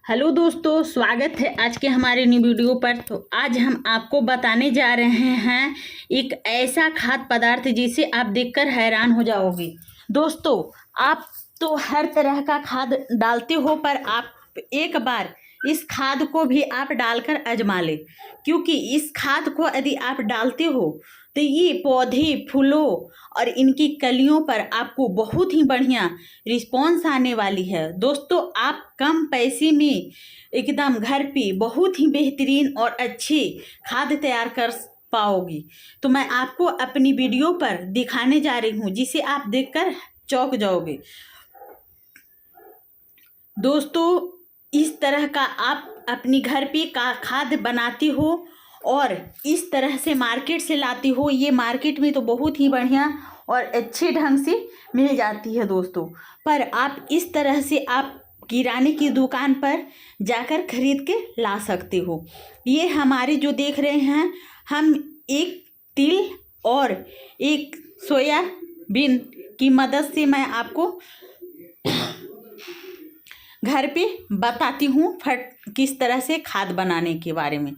Hello दोस्तों, स्वागत है आज के हमारे न्यू वीडियो पर। तो आज हम आपको बताने जा रहे हैं एक ऐसा खाद्य पदार्थ जिसे आप देखकर हैरान हो जाओगे। दोस्तों, आप तो हर तरह का खाद डालते हो, पर आप एक बार इस खाद को भी आप डालकर आजमा ले, क्योंकि इस खाद को यदि आप डालते हो तो ये पौधे, फूलों और इनकी कलियों पर आपको बहुत ही बढ़िया रिस्पॉन्स आने वाली है। दोस्तों, आप कम पैसे में एकदम घर पे बहुत ही बेहतरीन और अच्छी खाद तैयार कर पाओगी। तो मैं आपको अपनी वीडियो पर दिखाने जा रही हूँ, जिसे आप देखकर चौंक जाओगे। दोस्तों, इस तरह का आप अपनी घर पे का खाद बनाती हो और इस तरह से मार्केट से लाती हो। ये मार्केट में तो बहुत ही बढ़िया और अच्छे ढंग से मिल जाती है दोस्तों, पर आप इस तरह से आप किराने की दुकान पर जाकर खरीद के ला सकते हो। ये हमारे जो देख रहे हैं, हम एक तिल और एक सोयाबीन की मदद से मैं आपको घर पे बताती हूँ किस तरह से खाद बनाने के बारे में।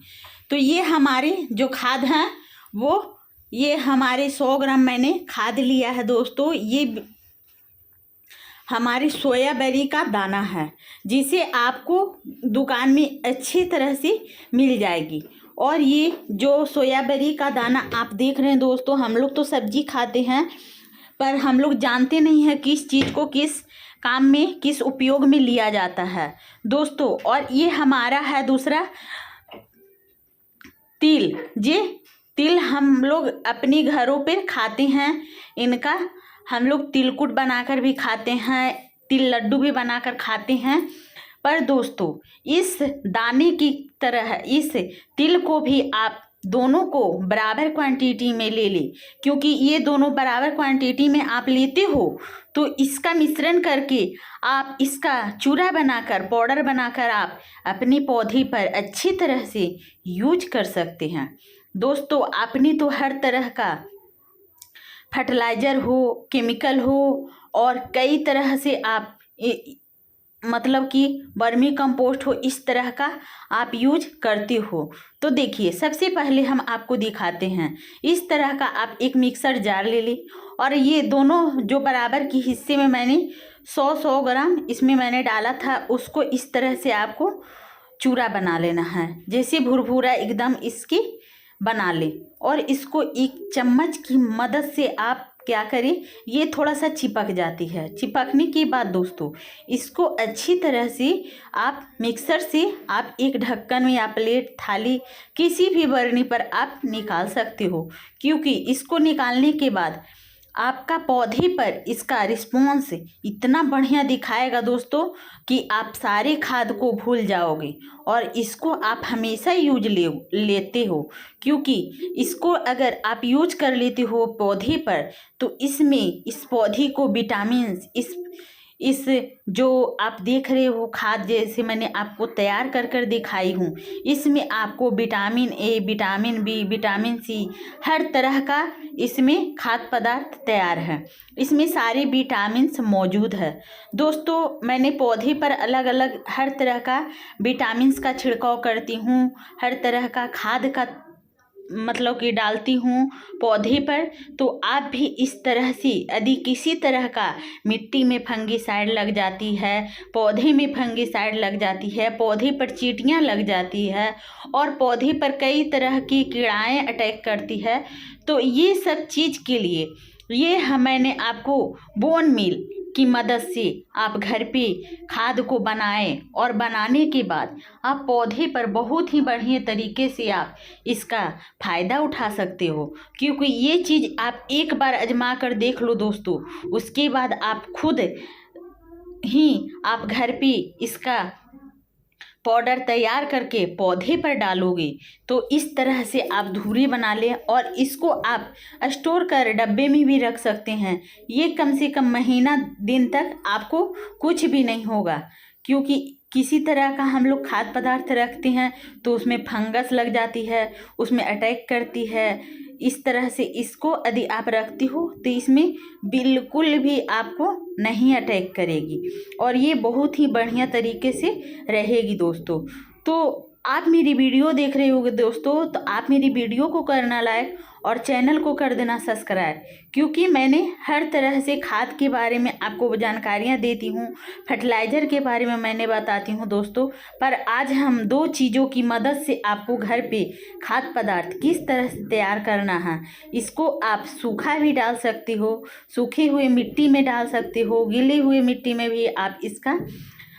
तो ये हमारे जो खाद हैं वो ये हमारे 100 ग्राम मैंने खाद लिया है दोस्तों। ये हमारी सोयाबेरी का दाना है, जिसे आपको दुकान में अच्छी तरह से मिल जाएगी। और ये जो सोयाबेरी का दाना आप देख रहे हैं दोस्तों, हम लोग तो सब्जी खाते हैं, पर हम लोग जानते नहीं हैं किस चीज़ को किस काम में, किस उपयोग में लिया जाता है दोस्तों। और ये हमारा है दूसरा तिल। ये तिल हम लोग अपने घरों पे खाते हैं। इनका हम लोग तिलकुट बनाकर भी खाते हैं, तिल लड्डू भी बनाकर खाते हैं। पर दोस्तों, इस दाने की तरह इस तिल को भी आप दोनों को बराबर क्वांटिटी में ले लें, क्योंकि ये दोनों बराबर क्वांटिटी में आप लेते हो तो इसका मिश्रण करके आप इसका चूरा बनाकर, पाउडर बनाकर आप अपने पौधे पर अच्छी तरह से यूज कर सकते हैं। दोस्तों, आपने तो हर तरह का फर्टिलाइज़र हो, केमिकल हो और कई तरह से आप मतलब कि वर्मी कंपोस्ट हो, इस तरह का आप यूज करते हो। तो देखिए, सबसे पहले हम आपको दिखाते हैं। इस तरह का आप एक मिक्सर जार ले ली और ये दोनों जो बराबर की हिस्से में मैंने 100 ग्राम इसमें मैंने डाला था, उसको इस तरह से आपको चूरा बना लेना है। जैसे भुरभुरा एकदम इसकी बना ले और इसको एक चम्मच की मदद से आप क्या करें, ये थोड़ा सा चिपक जाती है। चिपकने के बाद दोस्तों, इसको अच्छी तरह से आप मिक्सर से आप एक ढक्कन में या प्लेट, थाली, किसी भी बर्नी पर आप निकाल सकते हो, क्योंकि इसको निकालने के बाद आपका पौधे पर इसका रिस्पॉन्स इतना बढ़िया दिखाएगा दोस्तों कि आप सारे खाद को भूल जाओगे और इसको आप हमेशा यूज लेते हो। क्योंकि इसको अगर आप यूज कर लेते हो पौधे पर, तो इसमें इस पौधे को विटामिन, इस जो आप देख रहे हो खाद, जैसे मैंने आपको तैयार कर कर दिखाई हूँ, इसमें आपको vitamin A, vitamin B, vitamin C, हर तरह का इसमें खाद्य पदार्थ तैयार है। इसमें सारे विटामिन्स मौजूद है दोस्तों। मैंने पौधे पर अलग अलग हर तरह का विटामिन्स का छिड़काव करती हूँ, हर तरह का खाद का मतलब कि डालती हूँ पौधे पर। तो आप भी इस तरह से, यदि किसी तरह का मिट्टी में फंगीसाइड लग जाती है, पौधे में फंगीसाइड लग जाती है, पौधे पर चींटियाँ लग जाती है और पौधे पर कई तरह की कीड़ाएँ अटैक करती है, तो ये सब चीज़ के लिए मैंने आपको बोन मील की मदद से आप घर पे खाद को बनाएं और बनाने के बाद आप पौधे पर बहुत ही बढ़िया तरीके से आप इसका फ़ायदा उठा सकते हो। क्योंकि ये चीज़ आप एक बार आजमा कर देख लो दोस्तों, उसके बाद आप खुद ही आप घर पे इसका पाउडर तैयार करके पौधे पर डालोगे तो इस तरह से आप धुरी बना लें और इसको आप स्टोर कर डब्बे में भी रख सकते हैं। ये कम से कम महीना दिन तक आपको कुछ भी नहीं होगा, क्योंकि किसी तरह का हम लोग खाद्य पदार्थ रखते हैं तो उसमें फंगस लग जाती है, उसमें अटैक करती है, इस तरह से इसको यदि आप रखती हो तो इसमें बिल्कुल भी आपको नहीं अटैक करेगी और ये बहुत ही बढ़िया तरीके से रहेगी दोस्तों। तो आप मेरी वीडियो देख रहे होगे दोस्तों, तो आप मेरी वीडियो को करना लाइक और चैनल को कर देना सब्सक्राइब, क्योंकि मैंने हर तरह से खाद के बारे में आपको जानकारियाँ देती हूँ, फर्टिलाइज़र के बारे में मैंने बताती हूँ दोस्तों। पर आज हम 2 चीज़ों की मदद से आपको घर पे खाद्य पदार्थ किस तरह से तैयार करना है। इसको आप सूखा भी डाल सकते हो, सूखे हुए मिट्टी में डाल सकते हो, गीली हुई मिट्टी में भी आप इसका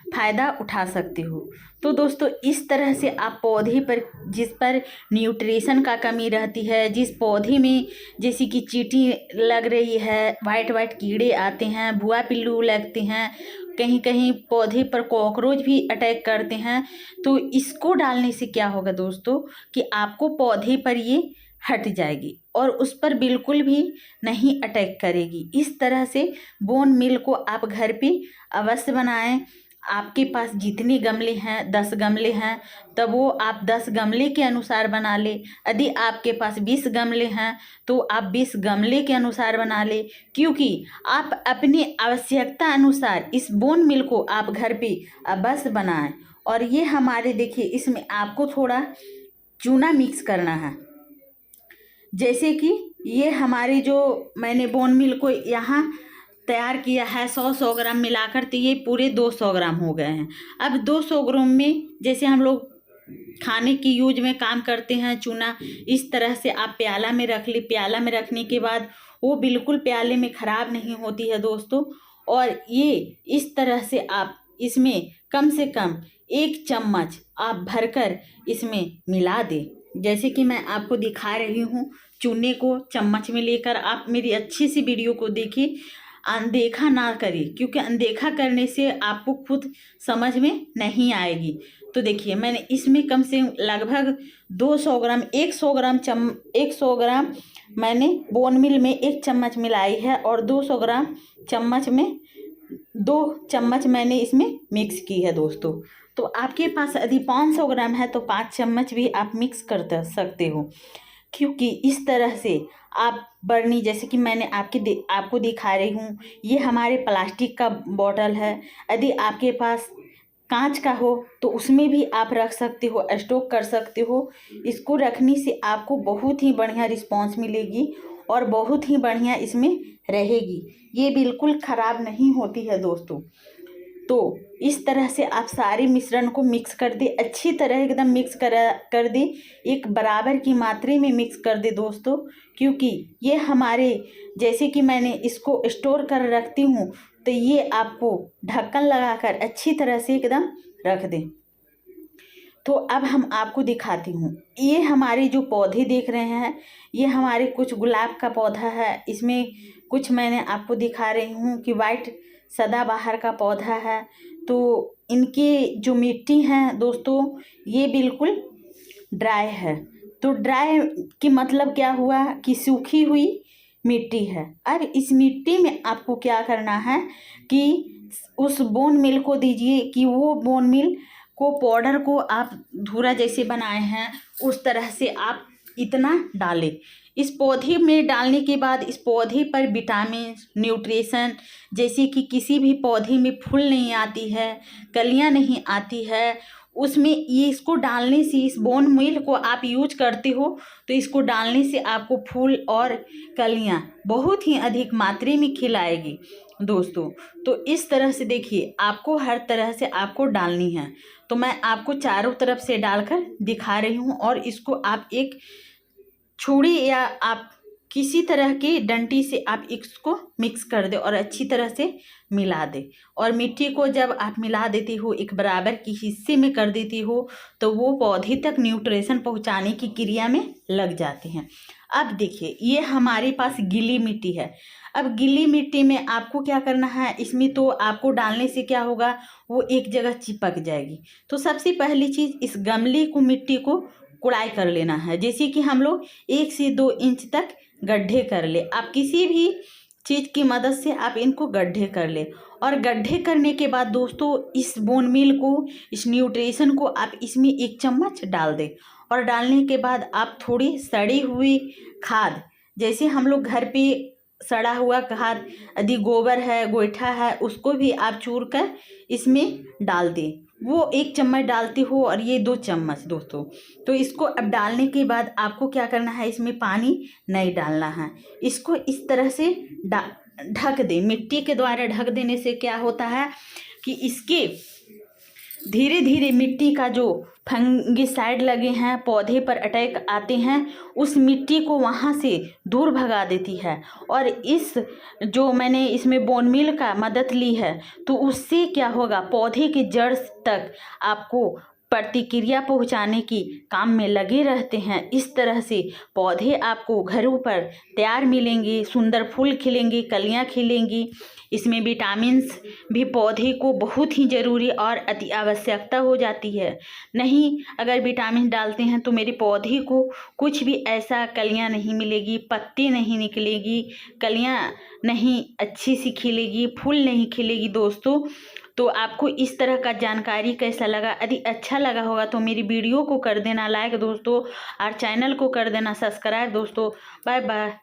फ़ायदा उठा सकते हो। तो दोस्तों इस तरह से आप पौधे पर जिस पर न्यूट्रिशन का कमी रहती है, जिस पौधे में जैसे कि चींटी लग रही है, वाइट कीड़े आते हैं, भुआ पिल्लू लगते हैं, कहीं कहीं पौधे पर कॉकरोच भी अटैक करते हैं, तो इसको डालने से क्या होगा दोस्तों कि आपको पौधे पर ये हट जाएगी और उस पर बिल्कुल भी नहीं अटैक करेगी। इस तरह से बोन मिल को आप घर पे अवश्य बनाएं। आपके पास जितने गमले हैं, 10 गमले हैं, तब वो आप 10 गमले के अनुसार बना ले। यदि आपके पास 20 गमले हैं तो आप 20 गमले के अनुसार बना ले, क्योंकि आप अपनी आवश्यकता अनुसार इस बोन मिल को आप घर पे अवश्य बनाएं। और ये हमारे देखिए, इसमें आपको थोड़ा चूना मिक्स करना है। जैसे कि ये हमारी जो मैंने बोन मिल को यहाँ तैयार किया है 100 ग्राम मिलाकर, तो ये पूरे 200 ग्राम हो गए हैं। अब 200 ग्राम में जैसे हम लोग खाने की यूज में काम करते हैं चूना, इस तरह से आप प्याला में रख ली। प्याला में रखने के बाद वो बिल्कुल प्याले में ख़राब नहीं होती है दोस्तों। और ये इस तरह से आप इसमें कम से कम 1 चम्मच आप भरकर इसमें मिला दें। जैसे कि मैं आपको दिखा रही हूँ, चूने को चम्मच में लेकर आप मेरी अच्छी सी वीडियो को देखिए, अनदेखा ना करें, क्योंकि अनदेखा करने से आपको खुद समझ में नहीं आएगी। तो देखिए मैंने इसमें कम से लगभग 200 ग्राम 100 ग्राम मैंने बोन मिल में 1 चम्मच मिलाई है और 200 ग्राम चम्मच में 2 चम्मच मैंने इसमें मिक्स की है दोस्तों। तो आपके पास यदि 500 ग्राम है तो 5 चम्मच भी आप मिक्स कर सकते हो, क्योंकि इस तरह से आप बर्नी, जैसे कि मैंने आपको दिखा रही हूँ, ये हमारे प्लास्टिक का बॉटल है। यदि आपके पास कांच का हो तो उसमें भी आप रख सकते हो, स्टॉक कर सकते हो। इसको रखने से आपको बहुत ही बढ़िया रिस्पांस मिलेगी और बहुत ही बढ़िया इसमें रहेगी, ये बिल्कुल ख़राब नहीं होती है दोस्तों। तो इस तरह से आप सारे मिश्रण को मिक्स कर दे, अच्छी तरह एकदम मिक्स कर दे, एक बराबर की मात्रा में मिक्स कर दे दोस्तों, क्योंकि ये हमारे जैसे कि मैंने इसको स्टोर कर रखती हूँ, तो ये आपको ढक्कन लगाकर अच्छी तरह से एकदम रख दें। तो अब हम आपको दिखाती हूँ, ये हमारे जो पौधे देख रहे हैं, ये हमारे कुछ गुलाब का पौधा है, इसमें कुछ मैंने आपको दिखा रही हूँ कि वाइट सदाबहार का पौधा है। तो इनकी जो मिट्टी है दोस्तों, ये बिल्कुल ड्राई है। तो ड्राई की मतलब क्या हुआ कि सूखी हुई मिट्टी है। अब इस मिट्टी में आपको क्या करना है कि उस बोन मिल को दीजिए कि वो बोन मिल को पाउडर को आप धूरा जैसे बनाए हैं उस तरह से आप इतना डालें। इस पौधे में डालने के बाद इस पौधे पर विटामिन, न्यूट्रिशन, जैसे कि किसी भी पौधे में फूल नहीं आती है, कलियां नहीं आती है, उसमें ये इसको डालने से, इस बोन मिल को आप यूज करते हो तो इसको डालने से आपको फूल और कलियां बहुत ही अधिक मात्रा में खिलाएगी दोस्तों। तो इस तरह से देखिए, आपको हर तरह से आपको डालनी है। तो मैं आपको चारों तरफ से डालकर दिखा रही हूँ और इसको आप एक छुरी या आप किसी तरह की डंडी से आप इसको मिक्स कर दे और अच्छी तरह से मिला दे। और मिट्टी को जब आप मिला देती हो, एक बराबर की हिस्से में कर देती हो, तो वो पौधे तक न्यूट्रिशन पहुंचाने की क्रिया में लग जाते हैं। अब देखिए, ये हमारे पास गीली मिट्टी है। अब गीली मिट्टी में आपको क्या करना है, इसमें तो आपको डालने से क्या होगा, वो एक जगह चिपक जाएगी। तो सबसे पहली चीज़, इस गमले को मिट्टी को कुड़ाई कर लेना है। जैसे कि हम लोग 1 से 2 इंच तक गड्ढे कर ले। आप किसी भी चीज़ की मदद से आप इनको गड्ढे कर ले। और गड्ढे करने के बाद दोस्तों इस बोन मील को, इस न्यूट्रिशन को आप इसमें 1 चम्मच डाल दें। और डालने के बाद आप थोड़ी सड़ी हुई खाद, जैसे हम लोग घर पे सड़ा हुआ खाद, यदि गोबर है, गोइठा है, उसको भी आप चूर कर इसमें डाल दें। वो 1 चम्मच डालती हो और ये 2 चम्मच दोस्तों। तो इसको अब डालने के बाद आपको क्या करना है, इसमें पानी नहीं डालना है। इसको इस तरह से ढक दें। मिट्टी के द्वारा ढक देने से क्या होता है कि इसके धीरे धीरे मिट्टी का जो फंगिसाइड लगे हैं, पौधे पर अटैक आते हैं, उस मिट्टी को वहाँ से दूर भगा देती है। और इस जो मैंने इसमें बोन मील का मदद ली है, तो उससे क्या होगा, पौधे के जड़ तक आपको प्रतिक्रिया पहुंचाने की काम में लगे रहते हैं। इस तरह से पौधे आपको घरों पर तैयार मिलेंगे, सुंदर फूल खिलेंगे, कलियां खिलेंगी। इसमें विटामिन्स भी पौधे को बहुत ही ज़रूरी और अति आवश्यकता हो जाती है। नहीं अगर विटामिन डालते हैं तो मेरे पौधे को कुछ भी ऐसा कलियां नहीं मिलेगी, पत्ती नहीं निकलेगी, कलियां नहीं अच्छी सी खिलेगी, फूल नहीं खिलेगी दोस्तों। तो आपको इस तरह का जानकारी कैसा लगा? यदि अच्छा लगा होगा तो मेरी वीडियो को कर देना लाइक दोस्तों, और चैनल को कर देना सब्सक्राइब दोस्तों। Bye bye.